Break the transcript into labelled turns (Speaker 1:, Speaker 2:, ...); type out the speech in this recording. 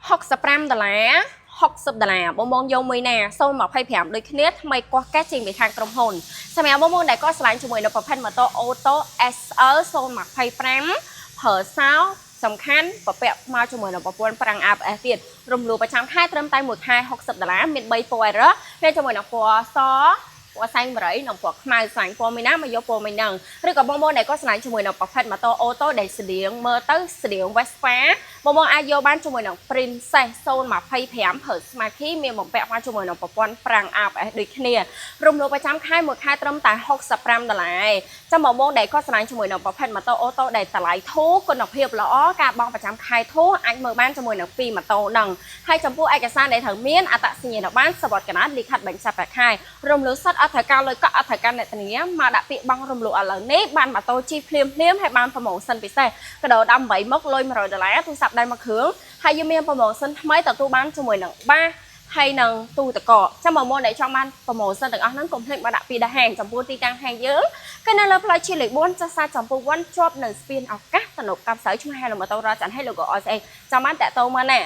Speaker 1: $65 $60 បងបងយកមួយណា025ដូចគ្នាថ្មីកោះកេះចេញពីខាងក្រុមហ៊ុនសម្រាប់បងបងដែលក៏ឆ្លាញ់ជាមួយនៅប្រភេទម៉ូតូអូតូ SL 025ប្រើសោសំខាន់ប្រពាក់មកជាមួយនឹងប្រព័ន្ធប្រាំង ABS ទៀតរំលោះប្រចាំខែត្រឹមតែមួយខែ$60មាន3ពណ៌អេរ៉ាពេលជាមួយនឹងពណ៌សពណ៌សែងបរិយនិងពណ៌ខ្មៅស្លាញ់ពណ៌មីណាមកយកពណ៌មីនឹងឬក៏បងប្អូនដែលក៏ស្លាញ់ជាមួយនឹងប្រភេទម៉ូតូអូតូដែលស្តៀងមើលទៅស្តៀង Vespa បងប្អូនអាចយកបានជាមួយនឹង Princess 025ប្រើ Smart Key មានបំពាក់មកជាមួយនឹងប្រព័ន្ធប្រាំង ABS ដូចគ្នារំលោះប្រចាំខែមួយខែត្រឹមតែ$65ចាំបងប្អូនដែលក៏ស្លាញ់ជាមួយនឹងប្រភេទម៉ូតូអូតូដែលតម្លៃធូរគុណភាពល្អការបង់ប្រចាំខែធូរអាចមើលបានជាមួយនឹង2ម៉ូតូហ្នឹងហើយចំពោះឯកសារដែលត្រូវមានអត្តសញ្ញាណប័ណ្ណសវត្ថកណ្ដាលលិខិតបញ្ជាក់ប្រាក់ខែរំលោះសិតអត្ថការលុយកក់អត្ថការអ្នកធានាមកដាក់ពាក្យបង់រំលោះឥឡូវនេះបានម៉ូតូជិះភ្លាមហើយបានប្រម៉ូសិនពិសេសកដោ18មកលុយ$100ទូរស័ព្ទដៃមួយគ្រឿងហើយយើងមានប្រម៉ូសិនថ្មីទទួលបានជាមួយនឹងបាសហើយនឹងទូទឹកកកចាំបងប្អូនដែលចង់បានប្រម៉ូសិនទាំងអស់ហ្នឹងកុំភ្លេចមកដាក់ពីដៃហែងចំពោះទីតាំងហែងយើងគឺនៅលើផ្លូវជាតិលេខ4ចាស់សាចំពោះ1ជាប់នៅស្ពានឱកាសទំនប់កាប់ស្រូវឈ្មោះ Hello Motor រ៉ាចាន់ហើយ logo OSA ចាំបានតាក់ទងមកណា